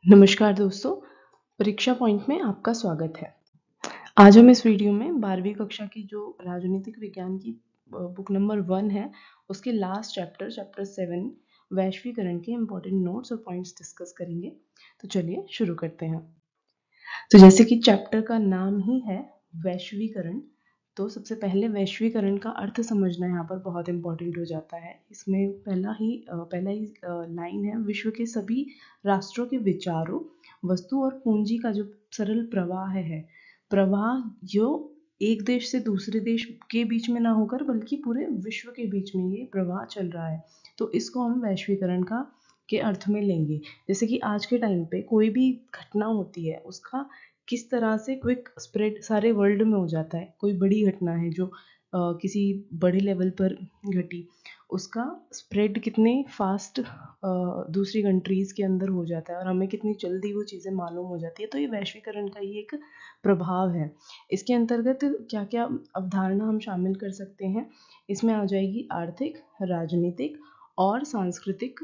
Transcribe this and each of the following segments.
नमस्कार दोस्तों, परीक्षा पॉइंट में आपका स्वागत है। आज हम इस वीडियो में 12वीं कक्षा की जो राजनीतिक विज्ञान की बुक नंबर 1 है, उसके लास्ट चैप्टर 7 वैश्वीकरण के इम्पोर्टेंट नोट्स और पॉइंट्स डिस्कस करेंगे। तो चलिए शुरू करते हैं। तो जैसे कि चैप्टर का नाम ही है वैश्वीकरण, तो सबसे पहले वैश्वीकरण का अर्थ समझना यहाँ पर बहुत इम्पोर्टेंट हो जाता है। इसमें पहला ही लाइन है, विश्व के सभी राष्ट्रों के विचारों, वस्तु और पूंजी का जो सरल प्रवाह है, प्रवाह जो एक देश से दूसरे देश के बीच में ना होकर बल्कि पूरे विश्व के बीच में ये प्रवाह चल रहा है, तो इसको हम वैश्वीकरण के अर्थ में लेंगे। जैसे कि आज के टाइम पे कोई भी घटना होती है, उसका किस तरह से क्विक स्प्रेड सारे वर्ल्ड में हो जाता है। कोई बड़ी घटना है जो किसी बड़े लेवल पर घटी, उसका स्प्रेड कितने फास्ट दूसरी कंट्रीज़ के अंदर हो जाता है और हमें कितनी जल्दी वो चीज़ें मालूम हो जाती है। तो ये वैश्वीकरण का ही एक प्रभाव है। इसके अंतर्गत क्या क्या अवधारणा हम शामिल कर सकते हैं, इसमें आ जाएगी आर्थिक, राजनीतिक और सांस्कृतिक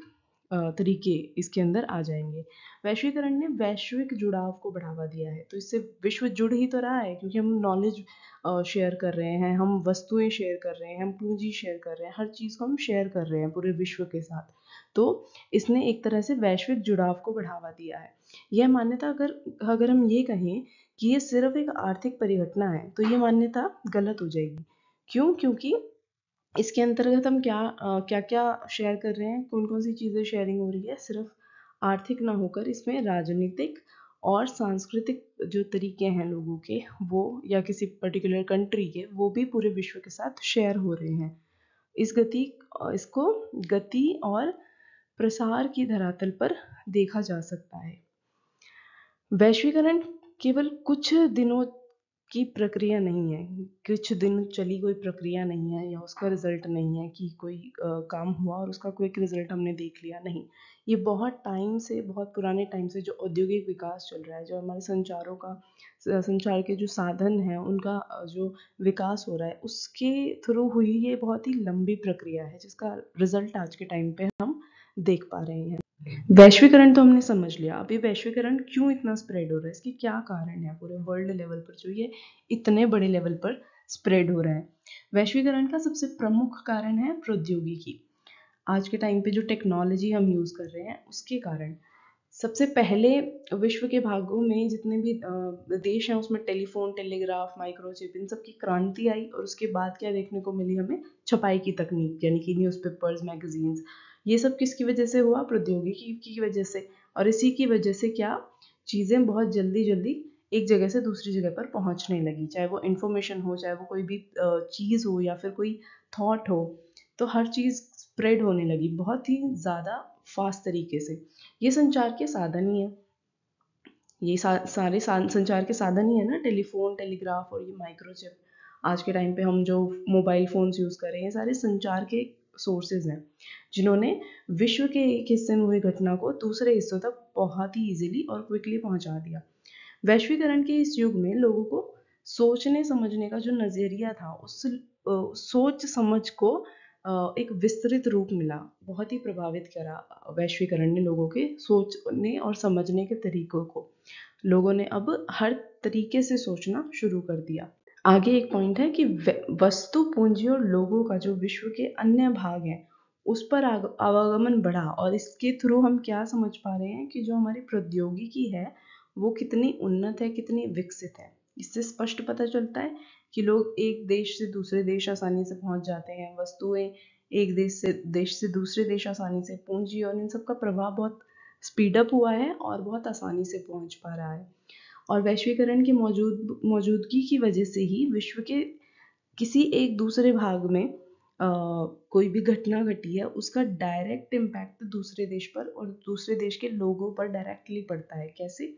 तरीके इसके अंदर आ जाएंगे। वैश्वीकरण ने वैश्विक जुड़ाव को बढ़ावा दिया है, तो इससे विश्व जुड़ ही तो रहा है, क्योंकि हम नॉलेज शेयर कर रहे हैं, हम वस्तुएं शेयर कर रहे हैं, हम पूंजी शेयर कर रहे हैं, हर चीज़ को हम शेयर कर रहे हैं पूरे विश्व के साथ। तो इसने एक तरह से वैश्विक जुड़ाव को बढ़ावा दिया है। यह मान्यता अगर अगर हम ये कहें कि ये सिर्फ एक आर्थिक परिघटना है, तो ये मान्यता गलत हो जाएगी। क्यों? क्योंकि इसके अंतर्गत हम क्या क्या शेयर कर रहे हैं, कौन कौन सी चीज़ें शेयरिंग हो रही है। सिर्फ आर्थिक ना होकर इसमें राजनीतिक और सांस्कृतिक जो तरीके हैं लोगों के, वो या किसी पर्टिकुलर कंट्री के, वो भी पूरे विश्व के साथ शेयर हो रहे हैं। इसको गति और प्रसार की धरातल पर देखा जा सकता है। वैश्वीकरण केवल कुछ दिनों की प्रक्रिया नहीं है, कुछ दिन चली कोई प्रक्रिया नहीं है, या उसका रिजल्ट नहीं है कि कोई काम हुआ और उसका क्विक रिजल्ट हमने देख लिया। नहीं, ये बहुत टाइम से, बहुत पुराने टाइम से जो औद्योगिक विकास चल रहा है, जो हमारे संचार के जो साधन हैं उनका जो विकास हो रहा है, उसके थ्रू हुई ये बहुत ही लंबी प्रक्रिया है, जिसका रिजल्ट आज के टाइम पे हम देख पा रहे हैं। वैश्वीकरण तो हमने समझ लिया। अभी वैश्वीकरण क्यों इतना स्प्रेड हो रहा है, इसके क्या कारण है पूरे वर्ल्ड लेवल पर जो ये इतने बड़े लेवल पर स्प्रेड हो रहा है। वैश्वीकरण का सबसे प्रमुख कारण है प्रौद्योगिकी। आज के टाइम पे जो टेक्नोलॉजी हम यूज़ कर रहे हैं, उसके कारण सबसे पहले विश्व के भागों में जितने भी देश हैं, उसमें टेलीफोन, टेलीग्राफ, माइक्रोचिप, इन सब की क्रांति आई। और उसके बाद क्या देखने को मिली हमें? छपाई की तकनीक, यानी कि न्यूज़पेपर्स, मैगजीन्स। ये सब किसकी वजह से हुआ? प्रौद्योगिकी की वजह से। और इसी की वजह से क्या चीज़ें बहुत जल्दी जल्दी एक जगह से दूसरी जगह पर पहुंचने लगी, चाहे वो इन्फॉर्मेशन हो, चाहे वो कोई भी चीज़ हो, या फिर कोई थॉट हो। तो हर चीज़ स्प्रेड होने लगी बहुत ही ज़्यादा फास्ट तरीके से। ये संचार के साधन ही है, ये सारे संचार के साधन ही है ना, टेलीफोन, टेलीग्राफ और ये माइक्रोचिप। आज के टाइम पे हम जो मोबाइल फोन्स यूज़ कर रहे हैं, सारे संचार के सोर्सेज हैं, जिन्होंने विश्व के एक हिस्से में हुई घटना को दूसरे हिस्सों तक बहुत ही इजीली और क्विकली पहुंचा दिया। वैश्वीकरण के इस युग में लोगों को सोचने समझने का जो नज़रिया था, उस सोच समझ को एक विस्तृत रूप मिला। बहुत ही प्रभावित करा वैश्वीकरण ने लोगों के सोचने और समझने के तरीकों को। लोगों ने अब हर तरीके से सोचना शुरू कर दिया। आगे एक पॉइंट है कि वस्तु, पूंजी और लोगों का जो विश्व के अन्य भाग हैं, उस पर आवागमन बढ़ा। और इसके थ्रू हम क्या समझ पा रहे हैं कि जो हमारी प्रौद्योगिकी है, वो कितनी उन्नत है, कितनी विकसित है। इससे स्पष्ट पता चलता है कि लोग एक देश से दूसरे देश आसानी से पहुंच जाते हैं, वस्तुएं एक देश से दूसरे देश आसानी से, पूंजी और इन सब का प्रभाव बहुत स्पीड अप हुआ है और बहुत आसानी से पहुंच पा रहा है। और वैश्वीकरण की मौजूदगी की वजह से ही विश्व के किसी एक दूसरे भाग में कोई भी घटना घटी है, उसका डायरेक्ट इम्पैक्ट दूसरे देश पर और दूसरे देश के लोगों पर डायरेक्टली पड़ता है। कैसे?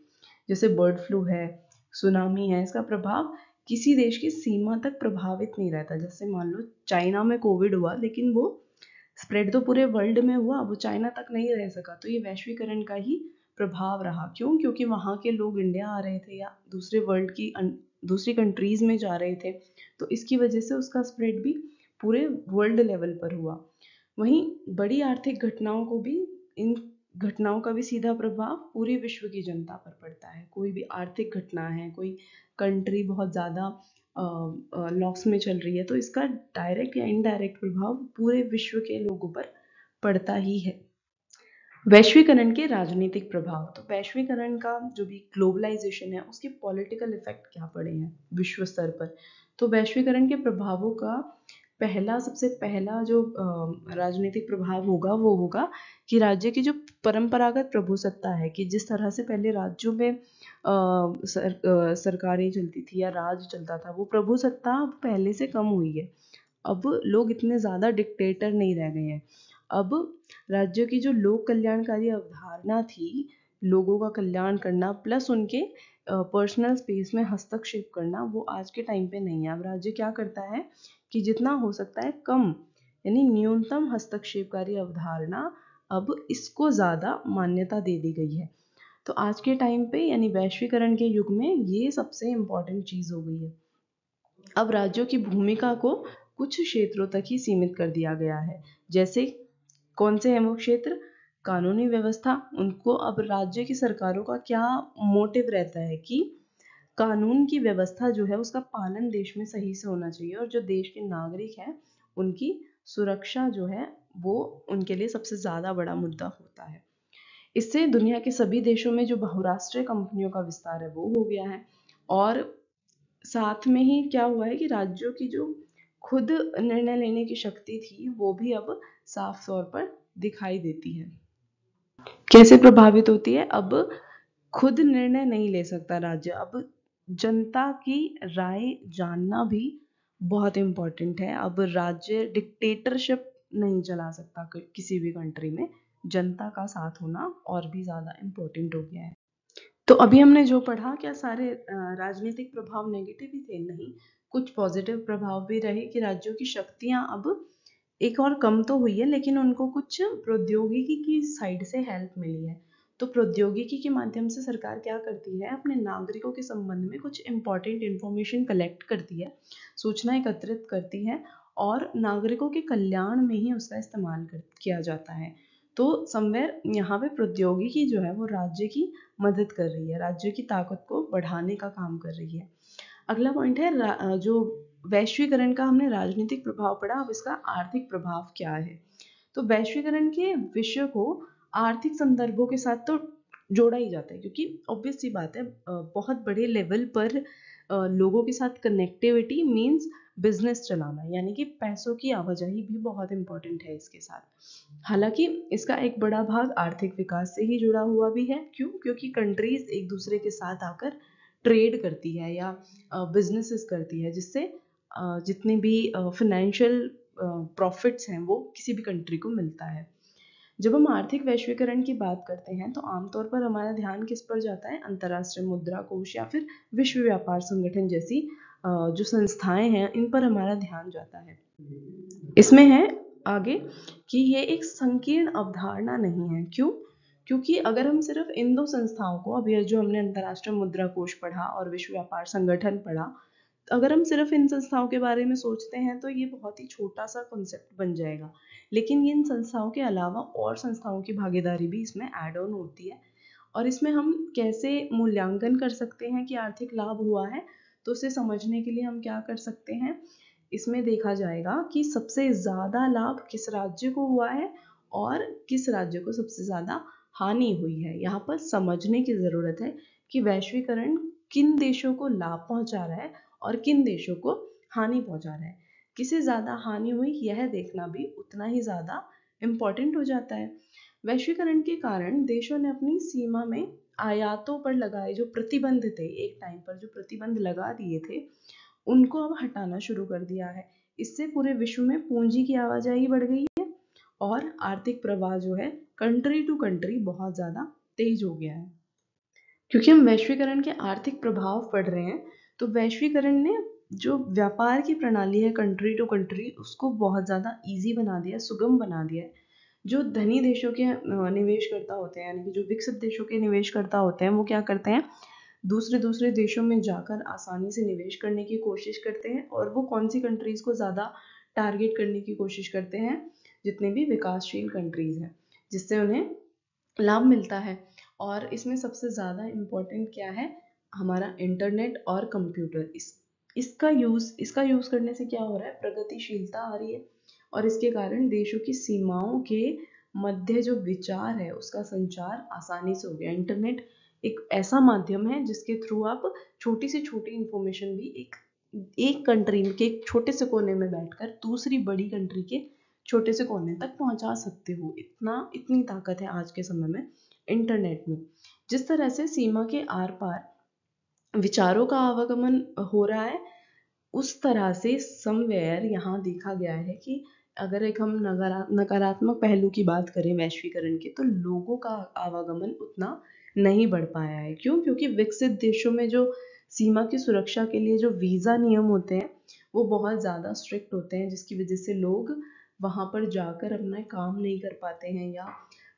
जैसे बर्ड फ्लू है, सुनामी है, इसका प्रभाव किसी देश की सीमा तक प्रभावित नहीं रहता। जैसे मान लो चाइना में कोविड हुआ, लेकिन वो स्प्रेड तो पूरे वर्ल्ड में हुआ, वो चाइना तक नहीं रह सका। तो ये वैश्वीकरण का ही प्रभाव रहा। क्यों? क्योंकि वहाँ के लोग इंडिया आ रहे थे, या दूसरे वर्ल्ड की दूसरी कंट्रीज में जा रहे थे, तो इसकी वजह से उसका स्प्रेड भी पूरे वर्ल्ड लेवल पर हुआ। वहीं बड़ी आर्थिक घटनाओं को भी इन घटनाओं का भी सीधा प्रभाव पूरे विश्व की जनता पर पड़ता है। कोई भी आर्थिक घटना है, कोई कंट्री बहुत ज़्यादा लॉस में चल रही है, तो इसका डायरेक्ट या इनडायरेक्ट प्रभाव पूरे विश्व के लोगों पर पड़ता ही है। वैश्वीकरण के राजनीतिक प्रभाव, तो वैश्वीकरण का जो भी ग्लोबलाइजेशन है उसके पॉलिटिकल इफेक्ट क्या पड़े हैं विश्व स्तर पर। तो वैश्वीकरण के प्रभावों का सबसे पहला जो राजनीतिक प्रभाव होगा वो होगा कि राज्य की जो परंपरागत प्रभुसत्ता है, कि जिस तरह से पहले राज्यों में सरकारें चलती थी या राज चलता था, वो प्रभुसत्ता अब पहले से कम हुई है। अब लोग इतने ज़्यादा डिक्टेटर नहीं रह गए हैं। अब राज्य की जो लोक कल्याणकारी अवधारणा थी, लोगों का कल्याण करना प्लस उनके पर्सनल स्पेस में हस्तक्षेप करना, वो आज के टाइम पे नहीं है। अब राज्य क्या करता है कि जितना हो सकता है कम, यानी न्यूनतम हस्तक्षेपकारी अवधारणा, अब इसको ज़्यादा मान्यता दे दी गई है। तो आज के टाइम पे यानी वैश्वीकरण के युग में ये सबसे इम्पोर्टेंट चीज़ हो गई है। अब राज्यों की भूमिका को कुछ क्षेत्रों तक ही सीमित कर दिया गया है। जैसे कौन से हैं वो क्षेत्र? कानूनी व्यवस्था। उनको अब राज्य की सरकारों का क्या मोटिव रहता है कि कानून की व्यवस्था जो है उसका पालन देश में सही से होना चाहिए, और जो देश के नागरिक हैं उनकी सुरक्षा जो है वो उनके लिए सबसे ज़्यादा बड़ा मुद्दा होता है। इससे दुनिया के सभी देशों में जो बहुराष्ट्रीय कंपनियों का विस्तार है वो हो गया है, और साथ में ही क्या हुआ है कि राज्यों की जो खुद निर्णय लेने की शक्ति थी वो भी अब साफ तौर पर दिखाई देती है। कैसे प्रभावित होती है? अब खुद निर्णय नहीं ले सकता राज्य, अब जनता की राय जानना भी बहुत इम्पोर्टेंट है। अब राज्य डिक्टेटरशिप नहीं चला सकता किसी भी कंट्री में, जनता का साथ होना और भी ज़्यादा इम्पोर्टेंट हो गया है। तो अभी हमने जो पढ़ा, क्या सारे राजनीतिक प्रभाव नेगेटिव ही थे? नहीं, कुछ पॉजिटिव प्रभाव भी रहे कि राज्यों की शक्तियां अब एक और कम तो हुई है, लेकिन उनको कुछ प्रौद्योगिकी की साइड से हेल्प मिली है। तो प्रौद्योगिकी के माध्यम से सरकार क्या करती है, अपने नागरिकों के संबंध में कुछ इंपॉर्टेंट इंफॉर्मेशन कलेक्ट करती है, सूचना एकत्रित करती है, और नागरिकों के कल्याण में ही उसका इस्तेमाल किया जाता है। तो समवेयर यहाँ पे प्रौद्योगिकी जो है वो राज्य की मदद कर रही है, राज्य की ताकत को बढ़ाने का काम कर रही है। अगला पॉइंट है जो वैश्वीकरण का हमने राजनीतिक प्रभाव पढ़ा, अब इसका आर्थिक प्रभाव क्या है। तो वैश्वीकरण के विषय को आर्थिक संदर्भों के साथ तो जोड़ा ही जाता है, क्योंकि ऑब्वियस सी बात है बहुत बड़े लेवल पर लोगों के साथ कनेक्टिविटी मीन्स बिजनेस चलाना, यानी कि पैसों की आवाजाही भी बहुत इंपॉर्टेंट है इसके साथ। हालांकि इसका एक बड़ा भाग आर्थिक विकास से ही जुड़ा हुआ भी है। क्यों? क्योंकि कंट्रीज एक दूसरे के साथ आकर ट्रेड करती है या बिजनेसेस करती है, जिससे जितने भी फाइनेंशियल प्रॉफिट्स हैं वो किसी भी कंट्री को मिलता है। जब हम आर्थिक वैश्वीकरण की बात करते हैं तो आमतौर पर हमारा ध्यान किस पर जाता है? अंतर्राष्ट्रीय मुद्रा कोष या फिर विश्व व्यापार संगठन जैसी जो संस्थाएं हैं, इन पर हमारा ध्यान जाता है। इसमें है आगे कि ये एक संकीर्ण अवधारणा नहीं है। क्यों? क्योंकि अगर हम सिर्फ इन दो संस्थाओं को, अब ये जो हमने अंतर्राष्ट्रीय मुद्रा कोष पढ़ा और विश्व व्यापार संगठन पढ़ा, अगर हम सिर्फ इन संस्थाओं के बारे में सोचते हैं तो ये बहुत ही छोटा सा कॉन्सेप्ट बन जाएगा। लेकिन इन संस्थाओं के अलावा और संस्थाओं की भागीदारी भी इसमें ऐड ऑन होती है, और इसमें हम कैसे मूल्यांकन कर सकते हैं कि आर्थिक लाभ हुआ है, तो उसे समझने के लिए हम क्या कर सकते हैं, इसमें देखा जाएगा कि सबसे ज़्यादा लाभ किस राज्य को हुआ है और किस राज्य को सबसे ज़्यादा हानि हुई है। यहाँ पर समझने की ज़रूरत है कि वैश्वीकरण किन देशों को लाभ पहुँचा रहा है और किन देशों को हानि पहुँचा रहा है। किसे ज़्यादा हानि हुई यह देखना भी उतना ही ज़्यादा इम्पॉर्टेंट हो जाता है। वैश्वीकरण के कारण देशों ने अपनी सीमा में आयातों पर लगाए जो प्रतिबंध थे, एक टाइम पर जो प्रतिबंध लगा दिए थे, उनको अब हटाना शुरू कर दिया है। इससे पूरे विश्व में पूंजी की आवाजाही बढ़ गई है और आर्थिक प्रवाह जो है कंट्री टू कंट्री बहुत ज़्यादा तेज हो गया है। क्योंकि हम वैश्वीकरण के आर्थिक प्रभाव पढ़ रहे हैं, तो वैश्वीकरण ने जो व्यापार की प्रणाली है कंट्री टू कंट्री, उसको बहुत ज़्यादा ईजी बना दिया, सुगम बना दिया है। जो धनी देशों के निवेशकर्ता होते हैं, यानी कि जो विकसित देशों के निवेशकर्ता होते हैं, वो क्या करते हैं, दूसरे दूसरे देशों में जाकर आसानी से निवेश करने की कोशिश करते हैं, और वो कौन सी कंट्रीज को ज़्यादा टारगेट करने की कोशिश करते हैं? जितने भी विकासशील कंट्रीज हैं, जिससे उन्हें लाभ मिलता है। और इसमें सबसे ज़्यादा इम्पोर्टेंट क्या है, हमारा इंटरनेट और कंप्यूटर। इसका यूज़ करने से क्या हो रहा है, प्रगतिशीलता आ रही है, और इसके कारण देशों की सीमाओं के मध्य जो विचार है उसका संचार आसानी से हो गया। इंटरनेट एक ऐसा माध्यम है जिसके थ्रू आप छोटी से छोटी इंफॉर्मेशन भी एक एक कंट्री के एक छोटे से कोने में बैठकर दूसरी बड़ी कंट्री के छोटे से कोने तक पहुंचा सकते हो। इतनी ताकत है आज के समय में इंटरनेट में। जिस तरह से सीमा के आर पार विचारों का आवागमन हो रहा है, उस तरह से समवेयर यहाँ देखा गया है कि अगर एक हम नकारात्मक पहलू की बात करें वैश्वीकरण के, तो लोगों का आवागमन उतना नहीं बढ़ पाया है। क्यों? क्योंकि विकसित देशों में जो सीमा की सुरक्षा के लिए जो वीज़ा नियम होते हैं वो बहुत ज़्यादा स्ट्रिक्ट होते हैं, जिसकी वजह से लोग वहाँ पर जाकर अपना काम नहीं कर पाते हैं, या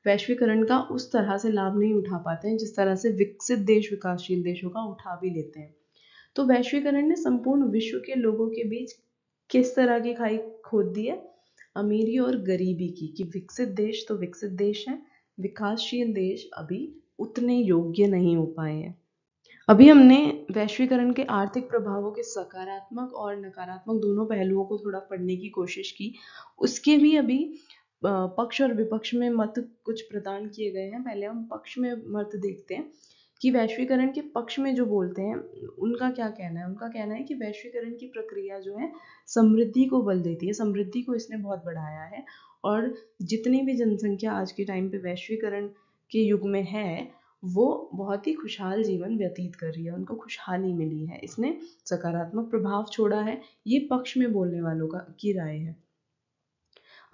वैश्वीकरण का उस तरह से लाभ नहीं उठा पाते हैं जिस तरह से विकसित देश विकासशील देशों का उठा भी लेते हैं। तो वैश्वीकरण ने संपूर्ण विश्व के लोगों के बीच किस तरह की खाई खोद दी है, अमीरी और गरीबी की, कि विकसित देश तो विकसित देश हैं, विकासशील देश अभी उतने योग्य नहीं हो पाए हैं। अभी हमने वैश्वीकरण के आर्थिक प्रभावों के सकारात्मक और नकारात्मक दोनों पहलुओं को थोड़ा पढ़ने की कोशिश की। उसके भी अभी पक्ष और विपक्ष में मत कुछ प्रदान किए गए हैं। पहले हम पक्ष में मत देखते हैं कि वैश्वीकरण के पक्ष में जो बोलते हैं उनका क्या कहना है। उनका कहना है कि वैश्वीकरण की प्रक्रिया जो है समृद्धि को बल देती है, समृद्धि को इसने बहुत बढ़ाया है, और जितनी भी जनसंख्या आज के टाइम पे वैश्वीकरण के युग में है वो बहुत ही खुशहाल जीवन व्यतीत कर रही है, उनको खुशहाली मिली है, इसने सकारात्मक प्रभाव छोड़ा है। ये पक्ष में बोलने वालों की राय है।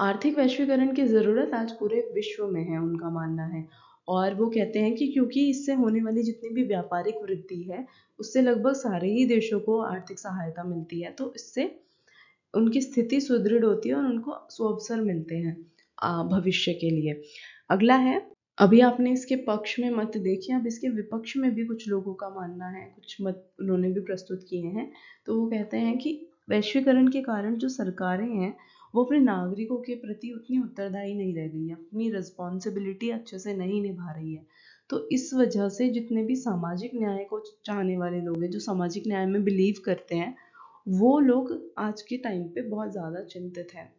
आर्थिक वैश्वीकरण की ज़रूरत आज पूरे विश्व में है, उनका मानना है। और वो कहते हैं कि क्योंकि इससे होने वाली जितनी भी व्यापारिक वृद्धि है उससे लगभग सारे ही देशों को आर्थिक सहायता मिलती है, तो इससे उनकी स्थिति सुदृढ़ होती है और उनको सुअवसर मिलते हैं भविष्य के लिए। अगला है, अभी आपने इसके पक्ष में मत देखे, अब इसके विपक्ष में भी कुछ लोगों का मानना है, कुछ मत उन्होंने भी प्रस्तुत किए हैं। तो वो कहते हैं कि वैश्वीकरण के कारण जो सरकारें हैं वो अपने नागरिकों के प्रति उतनी उत्तरदायी नहीं रह गई है, अपनी रिस्पॉन्सिबिलिटी अच्छे से नहीं निभा रही है। तो इस वजह से जितने भी सामाजिक न्याय को चाहने वाले लोग हैं, जो सामाजिक न्याय में बिलीव करते हैं, वो लोग आज के टाइम पे बहुत ज़्यादा चिंतित हैं।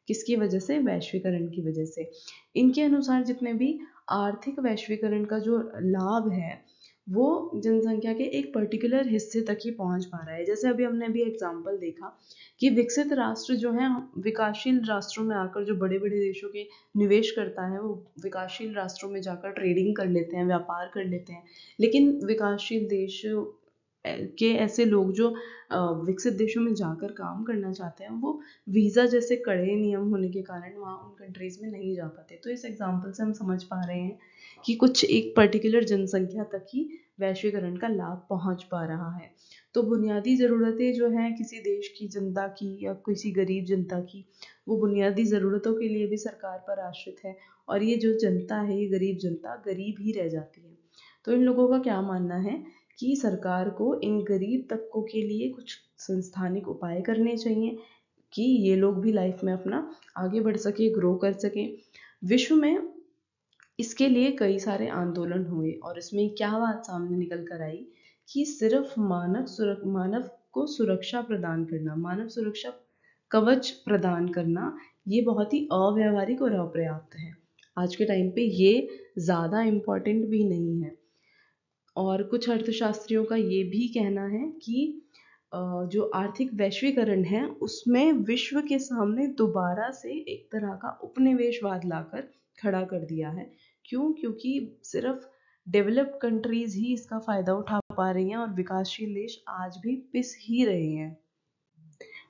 किसकी वजह से? वैश्वीकरण की वजह से। इनके अनुसार जितने भी आर्थिक वैश्वीकरण का जो लाभ है वो जनसंख्या के एक पर्टिकुलर हिस्से तक ही पहुंच पा रहा है। जैसे अभी हमने भी एग्जाम्पल देखा कि विकसित राष्ट्र जो है विकासशील राष्ट्रों में आकर जो बड़े बड़े देशों के निवेश करता है वो विकासशील राष्ट्रों में जाकर ट्रेडिंग कर लेते हैं, व्यापार कर लेते हैं। लेकिन विकासशील देश के ऐसे लोग जो विकसित देशों में जाकर काम करना चाहते हैं वो वीज़ा जैसे कड़े नियम होने के कारण वहाँ उन कंट्रीज़ में नहीं जा पाते। तो इस एग्जाम्पल से हम समझ पा रहे हैं कि कुछ एक पर्टिकुलर जनसंख्या तक ही वैश्वीकरण का लाभ पहुँच पा रहा है। तो बुनियादी ज़रूरतें जो हैं किसी देश की जनता की या किसी गरीब जनता की, वो बुनियादी ज़रूरतों के लिए भी सरकार पर आश्रित है, और ये जो जनता है, ये गरीब जनता गरीब ही रह जाती है। तो इन लोगों का क्या मानना है कि सरकार को इन गरीब तबकों के लिए कुछ संस्थानिक उपाय करने चाहिए कि ये लोग भी लाइफ में अपना आगे बढ़ सके, ग्रो कर सके। विश्व में इसके लिए कई सारे आंदोलन हुए और इसमें क्या बात सामने निकल कर आई कि सिर्फ मानव को सुरक्षा प्रदान करना, मानव सुरक्षा कवच प्रदान करना, ये बहुत ही अव्यावहारिक और अपर्याप्त है। आज के टाइम पे ये ज़्यादा इम्पोर्टेंट भी नहीं है। और कुछ अर्थशास्त्रियों का ये भी कहना है कि जो आर्थिक वैश्वीकरण है उसमें विश्व के सामने दोबारा से एक तरह का उपनिवेशवाद लाकर खड़ा कर दिया है। क्यों? क्योंकि सिर्फ डेवलप्ड कंट्रीज ही इसका फायदा उठा पा रही हैं और विकासशील देश आज भी पिस ही रहे हैं।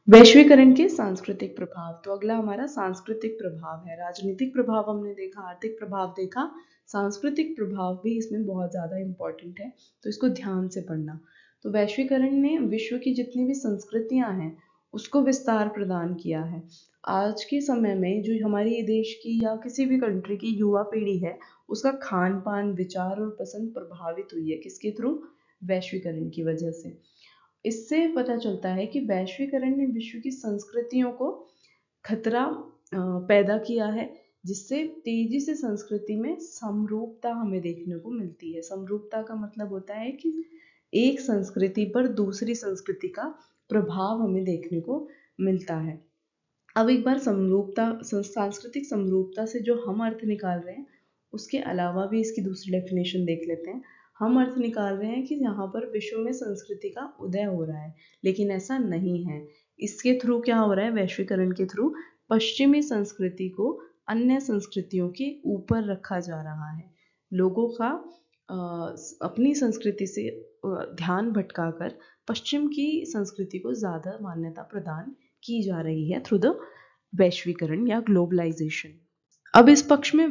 वैश्वीकरण के सांस्कृतिक प्रभाव, तो अगला हमारा सांस्कृतिक प्रभाव है। राजनीतिक प्रभाव हमने देखा, आर्थिक प्रभाव देखा, सांस्कृतिक प्रभाव भी इसमें बहुत ज़्यादा इम्पोर्टेंट है, तो इसको ध्यान से पढ़ना। तो वैश्वीकरण ने विश्व की जितनी भी संस्कृतियां हैं उसको विस्तार प्रदान किया है। आज के समय में जो हमारी देश की या किसी भी कंट्री की युवा पीढ़ी है उसका खान पान, विचार और पसंद प्रभावित हुई है। किसके थ्रू? वैश्वीकरण की वजह से। इससे पता चलता है कि वैश्वीकरण ने विश्व की संस्कृतियों को खतरा पैदा किया है। जिससे तेजी से संस्कृति में समरूपता हमें देखने को मिलती है। समरूपता का मतलब होता है कि एक संस्कृति पर दूसरी संस्कृति का प्रभाव हमें देखने को मिलता है। अब एक बार समरूपता, सांस्कृतिक समरूपता से जो हम अर्थ निकाल रहे हैं, उसके अलावा भी इसकी दूसरी डेफिनेशन देख लेते हैं। हम अर्थ निकाल रहे हैं कि यहाँ पर विश्व में संस्कृति का उदय हो रहा है, लेकिन ऐसा नहीं है। इसके थ्रू क्या हो रहा है? वैश्वीकरण के थ्रू पश्चिमी संस्कृति को अन्य संस्कृतियों के ऊपर रखा जा रहा है। लोगों का अपनी संस्कृति से ध्यान भटकाकर पश्चिम की संस्कृति को ज़्यादा मान्यता प्रदान की जा रही है थ्रू द वैश्वीकरण या ग्लोबलाइजेशन। अब इस पक्ष में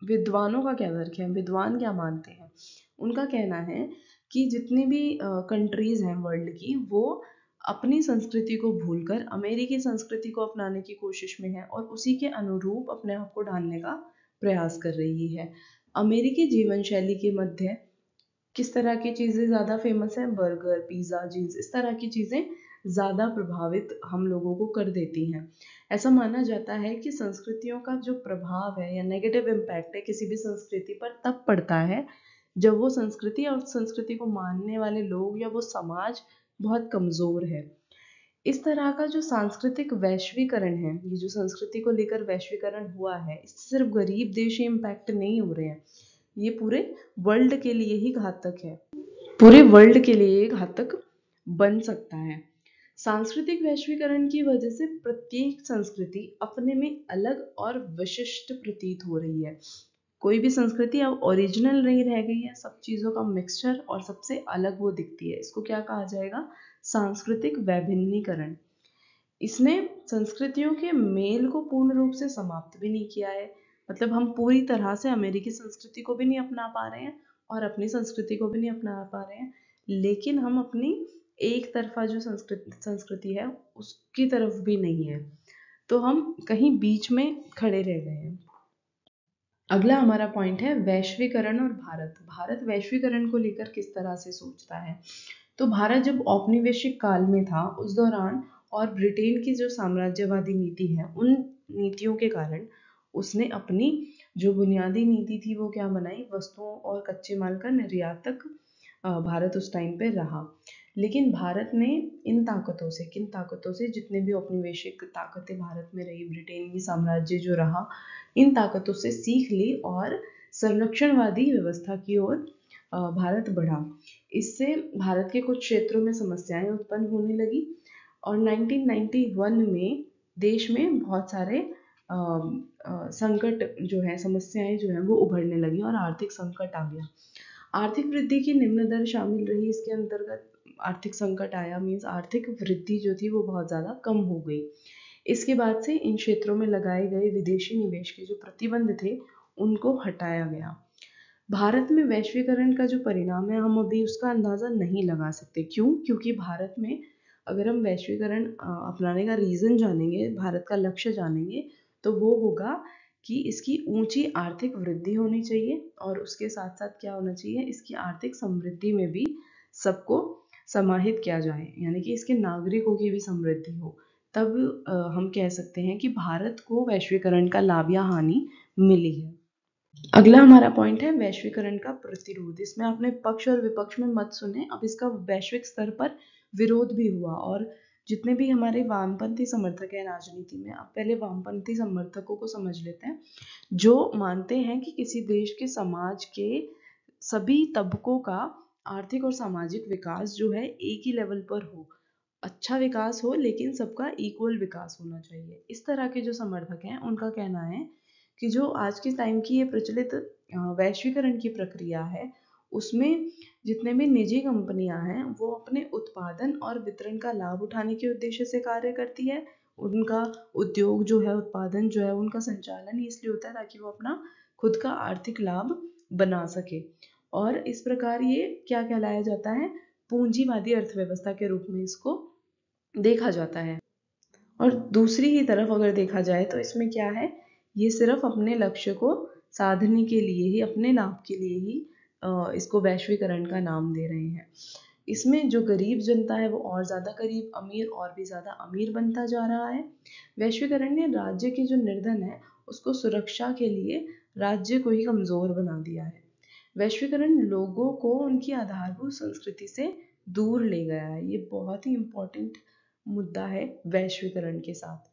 विद्वानों का क्या तर्क है? विद्वान क्या मानते हैं? उनका कहना है कि जितनी भी कंट्रीज हैं वर्ल्ड की, वो अपनी संस्कृति को भूलकर अमेरिकी संस्कृति को अपनाने की कोशिश में है और उसी के अनुरूप अपने आप को ढालने का प्रयास कर रही है। अमेरिकी जीवन शैली के मध्य किस तरह की चीज़ें ज़्यादा फेमस हैं? बर्गर, पिज़्ज़ा, जीन्स, इस तरह की चीज़ें ज़्यादा प्रभावित हम लोगों को कर देती हैं। ऐसा माना जाता है कि संस्कृतियों का जो प्रभाव है या नेगेटिव इम्पैक्ट है किसी भी संस्कृति पर तब पड़ता है जब वो संस्कृति और संस्कृति को मानने वाले लोग या वो समाज बहुत कमज़ोर है। इस तरह का जो सांस्कृतिक वैश्वीकरण है, ये जो संस्कृति को लेकर वैश्वीकरण हुआ है, इससे सिर्फ गरीब देश ही इम्पैक्ट नहीं हो रहे हैं, ये पूरे वर्ल्ड के लिए ही घातक है। पूरे वर्ल्ड के लिए घातक बन सकता है। सांस्कृतिक वैश्वीकरण की वजह से प्रत्येक संस्कृति अपने में अलग और विशिष्ट प्रतीत हो रही है। कोई भी संस्कृति अब ओरिजिनल नहीं रह गई है, सब चीज़ों का मिक्सचर और सबसे अलग वो दिखती है। इसको क्या कहा जाएगा? सांस्कृतिक वैभिन्नीकरण। इसने संस्कृतियों के मेल को पूर्ण रूप से समाप्त भी नहीं किया है। मतलब हम पूरी तरह से अमेरिकी संस्कृति को भी नहीं अपना पा रहे हैं और अपनी संस्कृति को भी नहीं अपना पा रहे हैं, लेकिन हम अपनी एक तरफा जो संस्कृति है उसकी तरफ भी नहीं है, तो हम कहीं बीच में खड़े रह गए हैं। अगला हमारा पॉइंट है वैश्वीकरण और भारत। भारत वैश्वीकरण को लेकर किस तरह से सोचता है? तो भारत जब औपनिवेशिक काल में था उस दौरान और ब्रिटेन की जो साम्राज्यवादी नीति है, उन नीतियों के कारण उसने अपनी जो बुनियादी नीति थी वो क्या बनाई? वस्तुओं और कच्चे माल का निर्यातक भारत उस टाइम पे रहा। लेकिन भारत ने इन ताकतों से, किन ताकतों से? जितने भी औपनिवेशिक ताकतें भारत में रही, ब्रिटेनी साम्राज्य जो रहा, इन ताकतों से सीख ली और संरक्षणवादी व्यवस्था की ओर भारत बढ़ा। इससे भारत के कुछ क्षेत्रों में समस्याएं उत्पन्न होने लगी और 1991 में देश में बहुत सारे संकट जो है, समस्याएं जो है वो उभरने लगी और आर्थिक संकट आ गया। आर्थिक वृद्धि की निम्न दर शामिल रही इसके अंतर्गत। आर्थिक संकट आया मीन्स आर्थिक वृद्धि जो थी वो बहुत ज़्यादा कम हो गई। इसके बाद से इन क्षेत्रों में लगाए गए विदेशी निवेश के जो प्रतिबंध थे उनको हटाया गया। भारत में वैश्वीकरण का जो परिणाम है हम अभी उसका अंदाज़ा नहीं लगा सकते। क्यों? क्योंकि भारत में अगर हम वैश्वीकरण अपनाने का रीज़न जानेंगे, भारत का लक्ष्य जानेंगे, तो वो होगा कि इसकी ऊंची आर्थिक वृद्धि होनी चाहिए और उसके साथ साथ क्या होना चाहिए? इसकी आर्थिक समृद्धि में भी सबको समाहित किया जाए, यानी कि इसके नागरिकों की भी समृद्धि हो। तब हम कह सकते हैं कि भारत को वैश्वीकरण का लाभ या हानि मिली है। अगला हमारा पॉइंट है वैश्वीकरण का प्रतिरोध। इसमें आपने पक्ष और विपक्ष में मत सुने, अब इसका वैश्विक स्तर पर विरोध भी हुआ और जितने भी हमारे वामपंथी समर्थक हैं राजनीति में, अब पहले वामपंथी समर्थकों को समझ लेते हैं, जो मानते हैं कि किसी देश के समाज के सभी तबकों का आर्थिक और सामाजिक विकास जो है एक ही लेवल पर हो, अच्छा विकास हो लेकिन सबका इक्वल विकास होना चाहिए। इस तरह के जो समर्थक हैं उनका कहना है कि जो आज के टाइम की ये प्रचलित वैश्वीकरण की प्रक्रिया है, उसमें जितने भी निजी कंपनियां हैं वो अपने उत्पादन और वितरण का लाभ उठाने के उद्देश्य से कार्य करती है। उनका उद्योग जो है, उत्पादन जो है, उनका संचालन ही इसलिए होता है ताकि वो अपना खुद का आर्थिक लाभ बना सके और इस प्रकार ये क्या कहलाया जाता है? पूंजीवादी अर्थव्यवस्था के रूप में इसको देखा जाता है। और दूसरी ही तरफ अगर देखा जाए तो इसमें क्या है? ये सिर्फ अपने लक्ष्य को साधने के लिए ही, अपने लाभ के लिए ही इसको वैश्वीकरण का नाम दे रहे हैं। इसमें जो गरीब जनता है वो और ज़्यादा गरीब, अमीर और भी ज़्यादा अमीर बनता जा रहा है। वैश्वीकरण ने राज्य के जो निर्धन है उसको सुरक्षा के लिए राज्य को ही कमजोर बना दिया है। वैश्वीकरण लोगों को उनकी आधारभूत संस्कृति से दूर ले गया है। ये बहुत ही इम्पोर्टेंट मुद्दा है वैश्वीकरण के साथ।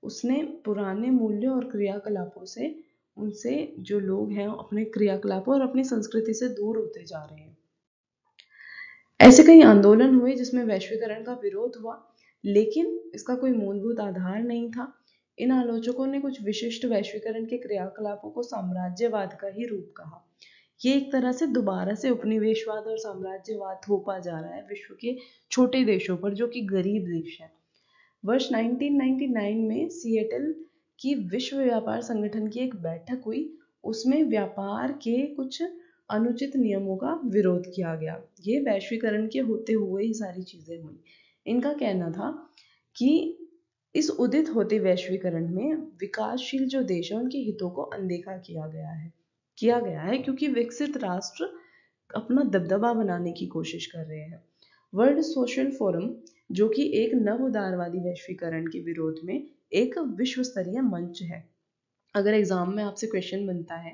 उसने पुराने मूल्यों और क्रियाकलापों से उनसे जो लोग हैं अपने क्रियाकलापों और अपनी संस्कृति से दूर होते जा रहे हैं। ऐसे कई आंदोलन हुए जिसमें वैश्वीकरण का विरोध हुआ, लेकिन इसका कोई मूलभूत आधार नहीं था। इन आलोचकों ने कुछ विशिष्ट वैश्वीकरण के क्रियाकलापों को साम्राज्यवाद का ही रूप कहा। ये एक तरह से दोबारा से उपनिवेशवाद और साम्राज्यवाद थोपा जा रहा है विश्व के छोटे देशों पर जो कि गरीब देश हैं। वर्ष 1999 में सिएटल की विश्व व्यापार संगठन की एक बैठक हुई। उसमें व्यापार के कुछ अनुचित नियमों का विरोध किया गया। ये वैश्वीकरण के होते हुए ही सारी चीजें हुई। इनका कहना था कि इस उदित होते वैश्वीकरण में विकासशील जो देश है उनके हितों को अनदेखा किया गया है क्योंकि विकसित राष्ट्र अपना दबदबा बनाने की कोशिश कर रहे हैं। वर्ल्ड सोशल फोरम जो कि एक नव उदारवादी वैश्वीकरण के विरोध में एक विश्व स्तरीय मंच है। अगर एग्जाम में आपसे क्वेश्चन बनता है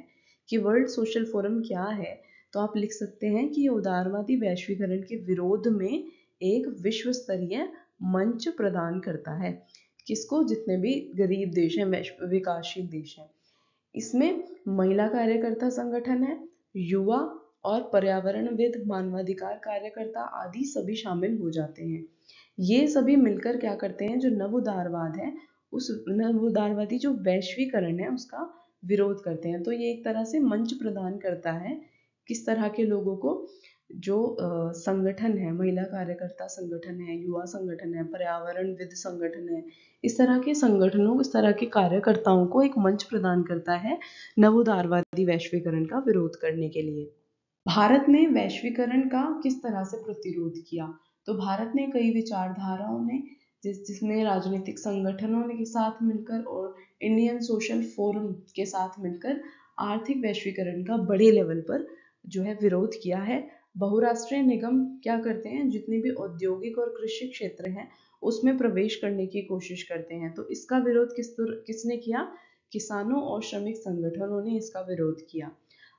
कि वर्ल्ड सोशल फोरम क्या है, तो आप लिख सकते हैं कि ये उदारवादी वैश्वीकरण के विरोध में एक विश्व स्तरीय मंच प्रदान करता है। किसको? जितने भी गरीब देश हैं, विकासशील देश हैं। इसमें महिला कार्यकर्ता संगठन है, युवा और पर्यावरणविद, मानवाधिकार कार्यकर्ता आदि सभी शामिल हो जाते हैं। ये सभी मिलकर क्या करते हैं, जो नव उदारवाद है उस नव उदारवादी जो वैश्वीकरण है उसका विरोध करते हैं। तो ये एक तरह से मंच प्रदान करता है किस तरह के लोगों को, जो संगठन है, महिला कार्यकर्ता संगठन है, युवा संगठन है, पर्यावरणविद संगठन है, इस तरह के संगठनों, इस तरह के कार्यकर्ताओं को एक मंच प्रदान करता है नवोदारवादी वैश्वीकरण का विरोध करने के लिए। भारत ने वैश्वीकरण का किस तरह से प्रतिरोध किया? तो भारत ने कई विचारधाराओं ने जिसमें राजनीतिक संगठनों के साथ मिलकर और इंडियन सोशल फोरम के साथ मिलकर आर्थिक वैश्वीकरण का बड़े लेवल पर जो है विरोध किया है। बहुराष्ट्रीय निगम क्या करते हैं, जितने भी औद्योगिक और कृषि क्षेत्र हैं उसमें प्रवेश करने की कोशिश करते हैं। तो इसका विरोध किसने किया? किसानों और श्रमिक संगठनों ने इसका विरोध किया।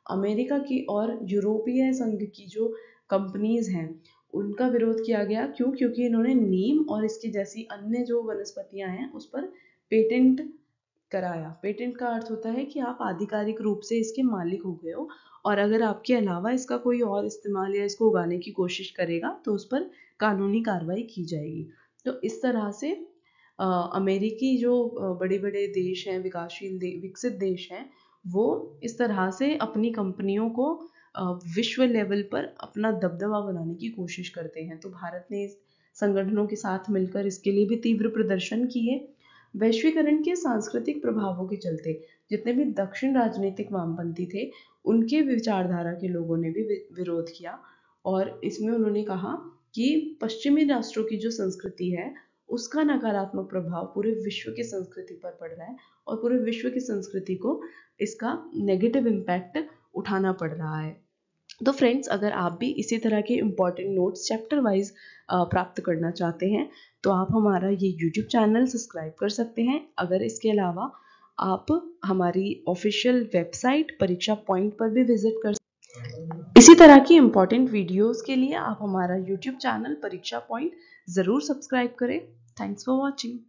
अमेरिका की और यूरोपीय संघ की जो कंपनीज हैं उनका विरोध किया गया। क्यों? क्योंकि इन्होंने नीम और इसकी जैसी अन्य जो वनस्पतियां हैं उस पर पेटेंट कराया। पेटेंट का अर्थ होता है कि आप आधिकारिक रूप से इसके मालिक हो गए हो और अगर आपके अलावा इसका कोई और इस्तेमाल या इसको उगाने की कोशिश करेगा तो उस पर कानूनी कार्रवाई की जाएगी। तो इस तरह से अमेरिकी जो बड़े बड़े देश हैं, विकसित देश हैं, वो इस तरह से अपनी कंपनियों को विश्व लेवल पर अपना दबदबा बनाने की कोशिश करते हैं। तो भारत ने इस संगठनों के साथ मिलकर इसके लिए भी तीव्र प्रदर्शन किए। वैश्वीकरण के सांस्कृतिक प्रभावों के चलते जितने भी दक्षिण राजनीतिक वामपंथी थे उनके विचारधारा के लोगों ने भी विरोध किया और इसमें उन्होंने कहा कि पश्चिमी राष्ट्रों की जो संस्कृति है उसका नकारात्मक प्रभाव पूरे विश्व की संस्कृति पर पड़ रहा है और पूरे विश्व की संस्कृति को इसका नेगेटिव इम्पैक्ट उठाना पड़ रहा है। तो फ्रेंड्स, अगर आप भी इसी तरह के इम्पॉर्टेंट नोट्स चैप्टर वाइज प्राप्त करना चाहते हैं तो आप हमारा ये यूट्यूब चैनल सब्सक्राइब कर सकते हैं। अगर इसके अलावा आप हमारी ऑफिशियल वेबसाइट परीक्षा पॉइंट पर भी विजिट कर इसी तरह की इम्पॉर्टेंट वीडियोस के लिए आप हमारा यूट्यूब चैनल परीक्षा पॉइंट ज़रूर सब्सक्राइब करें। Thanks for watching.